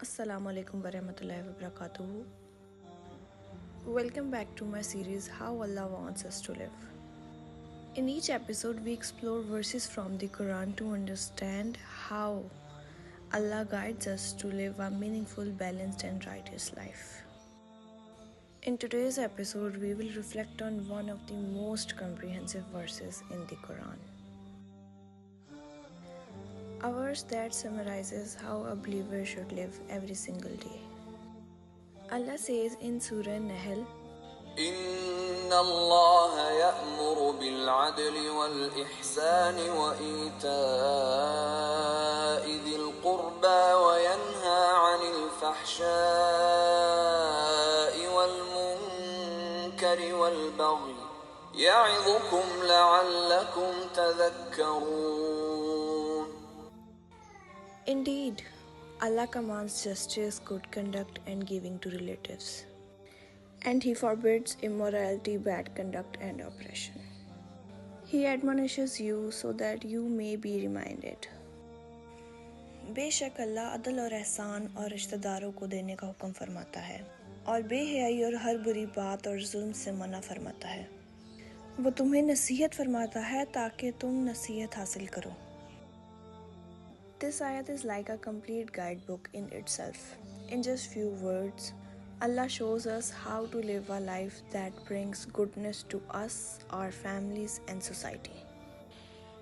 Assalamu alaikum warahmatullahi wabarakatuh. Welcome back to my series How Allah Wants Us to Live. In each episode, we explore verses from the Qur'an to understand how Allah guides us to live a meaningful, balanced, and righteous life. In today's episode, we will reflect on one of the most comprehensive verses in the Quran. A verse that summarizes how a believer should live every single day. Allah says in Surah Nahl, إن الله يأمر بالعدل والإحسان وإيتاء ذي القربى وينهى عن الفحشاء والمنكر والبغي يعظكم لعلكم تذكرون. Indeed, Allah commands justice, good conduct, and giving to relatives. And He forbids immorality, bad conduct, and oppression. He admonishes you so that you may be reminded. बेशक अल्लाह अदल और एहसान और रिश्तेदारों को देने का हुक्म फरमाता है और बेहयाई और हर बुरी बात और जुल्म से मना फरमाता है। वो तुम्हें नसीहत फरमाता है ताकि तुम नसीहत हासिल करो। This ayat is like a complete guidebook in itself. In just few words, Allah shows us how to live a life that brings goodness to us, our families, and society.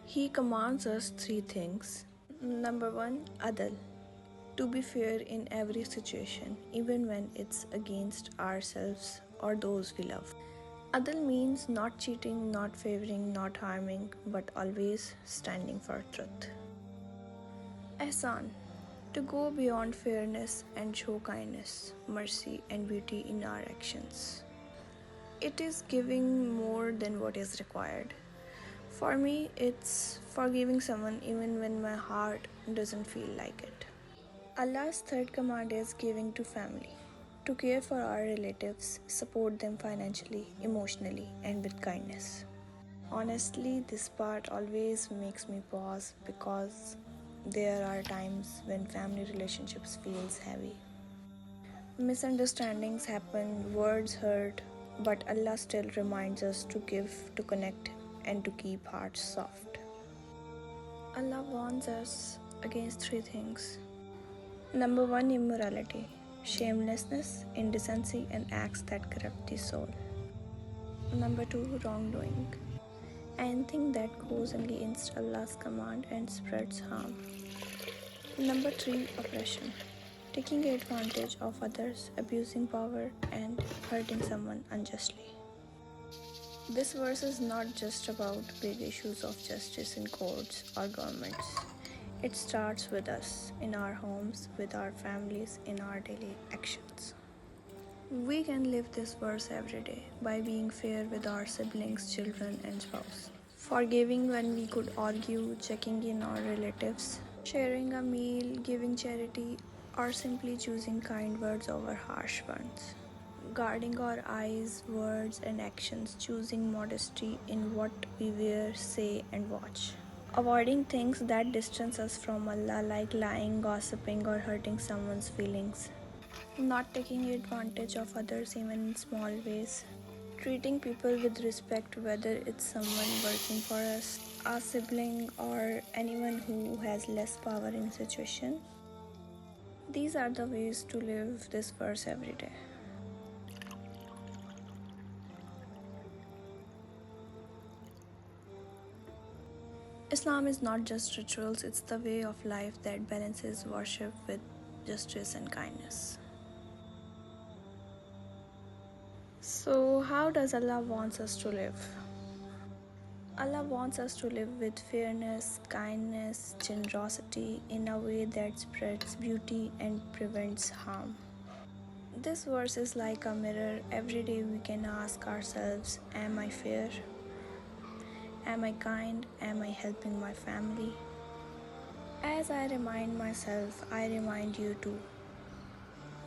He commands us three things. Number one, adl, to be fair in every situation, even when it's against ourselves or those we love. Adl means not cheating, not favoring, not harming, but always standing for truth. Ihsan, to go beyond fairness and show kindness, mercy, and beauty in our actions. It is giving more than what is required. For me, it's forgiving someone even when my heart doesn't feel like it. Allah's third command is giving to family, to care for our relatives, support them financially, emotionally, and with kindness. Honestly, this part always makes me pause because there are times when family relationships feels heavy. Misunderstandings happen, words hurt, but Allah still reminds us to give, to connect, and to keep hearts soft. Allah warns us against three things. Number one, immorality, shamelessness, indecency, and acts that corrupt the soul. Number two, wrongdoing, anything that goes against Allah's command and spreads harm. Number three, oppression, taking advantage of others, abusing power, and hurting someone unjustly. This verse is not just about big issues of justice in courts or governments. It starts with us, in our homes, with our families, in our daily actions. We can live this verse every day by being fair with our siblings, children, and spouse. Forgiving when we could argue, checking in our relatives, sharing a meal, giving charity, or simply choosing kind words over harsh ones. Guarding our eyes, words, and actions, choosing modesty in what we wear, say, and watch. Avoiding things that distance us from Allah, like lying, gossiping, or hurting someone's feelings. Not taking advantage of others even in small ways. Treating people with respect, whether it's someone working for us, a sibling, or anyone who has less power in a situation. These are the ways to live this verse every day. Islam is not just rituals, it's the way of life that balances worship with justice and kindness. So, how does Allah wants us to live? Allah wants us to live with fairness, kindness, generosity in a way that spreads beauty and prevents harm. This verse is like a mirror. Every day we can ask ourselves, am I fair? Am I kind? Am I helping my family? As I remind myself, I remind you too.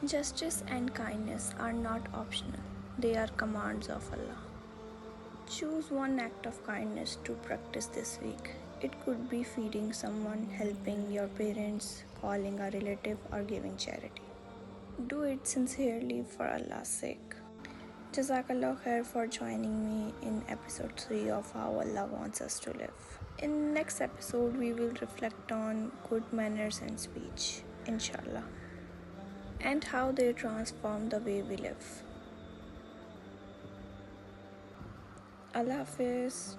Justice and kindness are not optional. They are commands of Allah. Choose one act of kindness to practice this week. It could be feeding someone, helping your parents, calling a relative, or giving charity. Do it sincerely for Allah's sake. Jazakallah khair for joining me in episode 3 of How Allah Wants Us to Live. In next episode, we will reflect on good manners and speech, inshallah, and how they transform the way we live. Allah Hafiz.